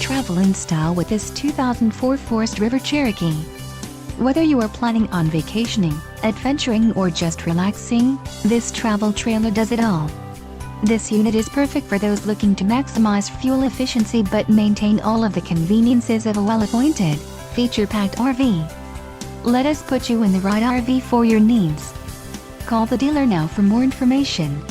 travel in style with this 2004 Forest River Cherokee. Whether you are planning on vacationing, adventuring or just relaxing, this travel trailer does it all. This unit is perfect for those looking to maximize fuel efficiency but maintain all of the conveniences of a well-appointed, feature-packed RV. Let us put you in the right RV for your needs. Call the dealer now for more information.